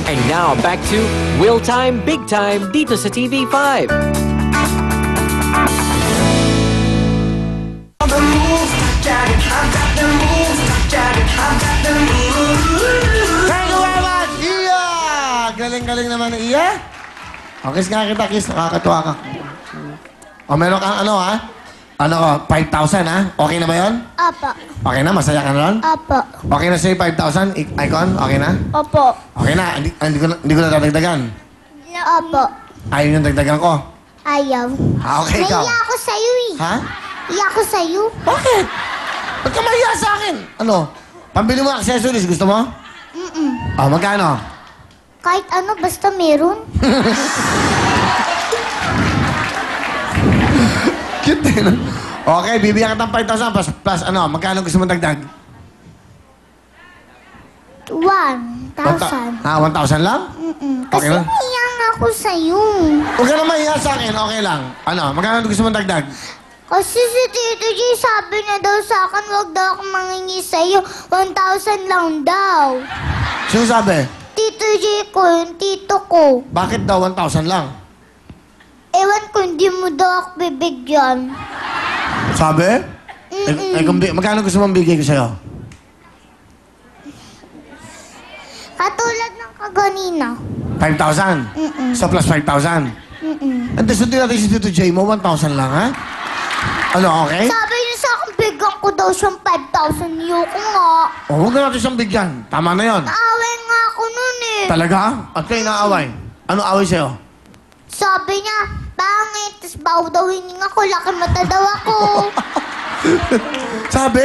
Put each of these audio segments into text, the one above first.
And now, back to Will Time, Big Time, dito sa TV5. Thank you very much, Iya! Galing-galing naman ni Iya. O, kiss nga kita, kiss. Nakakatuwa ka. O, meron kang ano, ha? Ano ko, 5,000, ha? Okay na ba yun? Opo. Okay na? Masaya ka na ron? Opo. Okay na sa'yo 5,000? Icon? Okay na? Opo. Okay na? Hindi ko na dadagdagan. Opo. Ayaw yung dagdagan ko. Ayaw. Okay, ikaw. Naiya ako sa'yo eh. Ha? Iya ako sa'yo. Bakit? Ba't ka mahiya sa akin? Ano? Pambili mo accessories, gusto mo? O, magkano? Kahit ano, basta meron. Cute din. Okay, bibigyan ka ng 5,000 plus ano, magkano gusto mo dagdag? 1,000. 1,000 lang? Kasi Okay lang. naiya nga ako sa'yo. Huwag ka na mahiya sa akin, okay lang. Ano, magkano gusto mo dagdag? Kasi si Tito G sabi na daw sa akin, wag daw ako mangingi sa'yo. 1,000 lang daw. Sino sabi? Tito G ko, yung tito ko. Bakit daw 1,000 lang? Ewan ko, hindi mo daw ako bibigyan. Sabi? Magkano gusto mong bigay ko sa'yo? Katulad ng kaganina. 5,000? So plus 5,000? Ante, sundin natin si Tito J mo, 1,000 lang, ha? Ano, okay? Sabi niya sa akin, bigyan ko daw siyang 5,000. Yoko nga. O, huwag na natin siyang bigyan. Tama na yon. Naaway nga ako nun eh. Talaga? At kayo naaway? Ano away sa'yo? Sabi niya, pangit. Tapos baw daw hininga ko, laki mata daw ako. Sabi?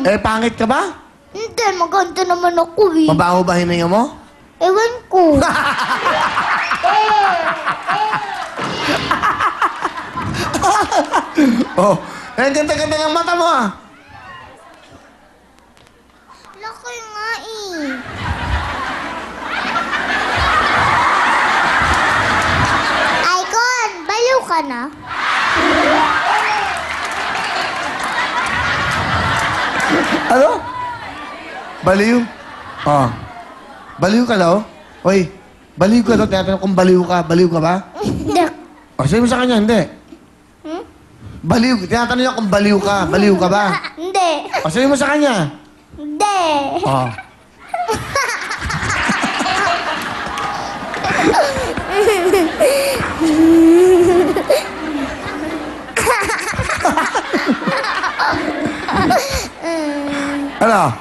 Eh, pangit ka ba? Hindi, maganda naman ako eh. Mabaho ba hininga mo? Ewan ko. Oh, eh, ang ganda-ganda ng mata mo, ah. Laki nga eh. Icon, baliw ka na? Ano? Baliw? Oh. Baliw ka daw? Oy, baliw ka daw. Tinatanong kung baliw ka. Baliw ka ba? Hindi. O, sabi mo sa kanya, hindi. Baliw. Tinatanong niya kung baliw ka. Baliw ka ba? Hindi. O, sabi mo sa kanya. Hindi. Oh. Ano?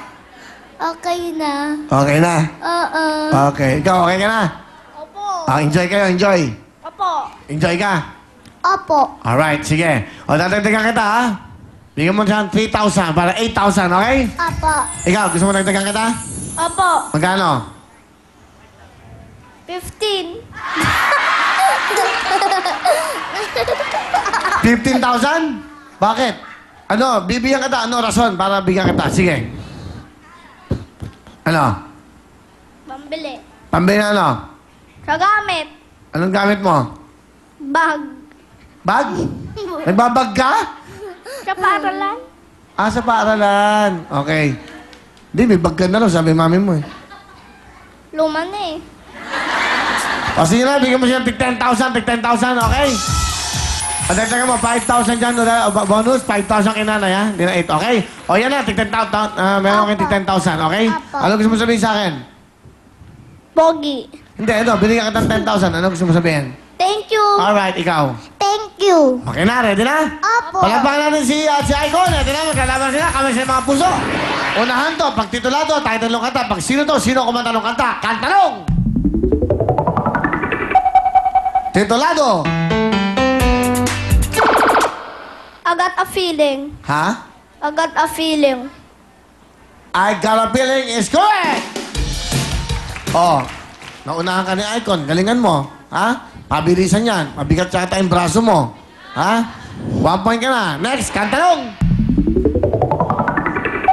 Okay na. Okay na? Oo. Okay. Ikaw, okay ka na? Opo. Enjoy kayo, enjoy. Opo. Enjoy ka. Opo. Alright, sige. O, dadagdagan kita, ha? Bigyan mo siya ng 3,000 para 8,000, okay? Opo. Ikaw, gusto mo dagdagan kita? Opo. Magkano? 15. 15,000? Bakit? Ano, bibigyan kita. Ano, rason para bigyan kita? Sige. Ano? Pambili. Pambili na ano? Sa gamit. Anong gamit mo? Bag. Bag? Nagbabag ka? Sa paralan. Ah, sa paaralan. Okay. Hindi, may bag ka na rin, sabi mami mo eh. Luma na eh. O sige na, bigyan mo siya ng tig 10,000, tig 10,000, okay? Pagdagdagan mo, 5,000 dyan, bonus, 5,000 kay nanay, ha? Hindi na 8, okay? O yan na, tig 10,000, meron kayo tig 10,000, okay? Apo. Ano gusto mo sabihin sa akin? Pogi. Hindi, ito, binigyan kita ng 10,000, ano gusto mo sabihin? Thank you. Alright, ikaw. Thank you. Okay na, ready na? Opo. Palagpakan natin si Icon, ready na, magkalaban sila, kami sa mga puso. Unahan to, pag titulado, tayo talong kanta, pag sino to, sino kumantalong kanta, kantalong! Titulado! I got a feeling. Ha? I got a feeling. I got a feeling is correct! Oh, naunahan ka ni Icon. Galingan mo. Ha? Pabilisan yan. Mabigat yata yung braso mo. Ha? 1 point ka na. Next, kantalong!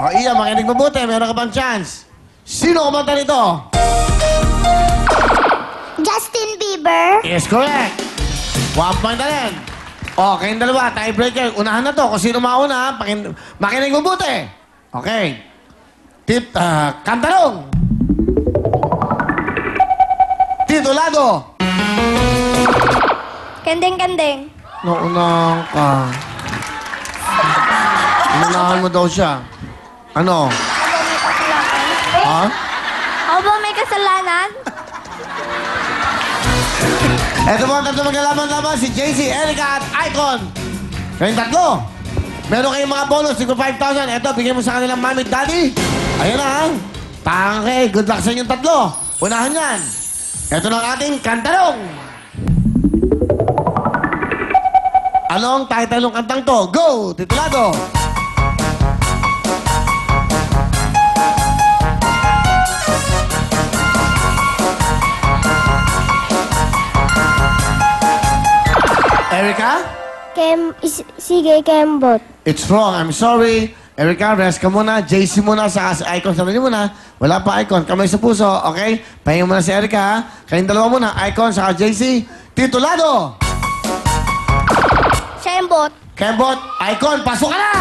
O, Iya, makinig mabuti. Meron ka bang chance? Sino kumanta nito? Justin Bieber. Is correct. 1 point na rin. O, kayong dalawa, tiebreaker. Unahan na to. Kung sino mauna, makinig mabuti. Okay. Kantalong! Titulado. Kendeng-kendeng. Naunang ka. Inunahan mo daw siya. Ano? Ha? Ako ba may kasalanan? Ito po ang tatlo maglalaban-laban, si JC, Erica at Icon. Kayong tatlo. Meron kayong mga bonus, 5,000. Ito, bigyan mo sa kanilang mami at daddy. Ayan na, ha? Okay, good luck sa inyong tatlo. Unahan yan. Ito na ang ating kantarong. Ano ang title ng kantang to? Go! Titulado! Erica? Sige, Kembot. It's wrong. I'm sorry. Erica, rest ka muna. JC muna, saka si Icon. Sabi muna. Wala pa, Icon. Kamay sa puso, okay? Pahinga muna si Erica, ha? Kayong dalawa muna. Icon, saka JC. Titulado! Kembot. Kembot, Icon, pasok ka na!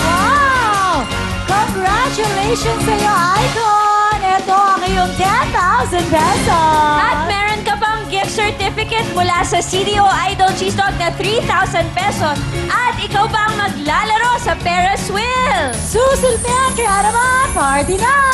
Wow! Congratulations sa iyo, Icon! Ito ang iyong 10,000 pesos! At meron ka pang gift certificate mula sa CDO Idol Cheese Dog na 3,000 pesos. At ikaw pa ang maglalaro sa Ferris wheel. Susulpihan kaya naman, party na!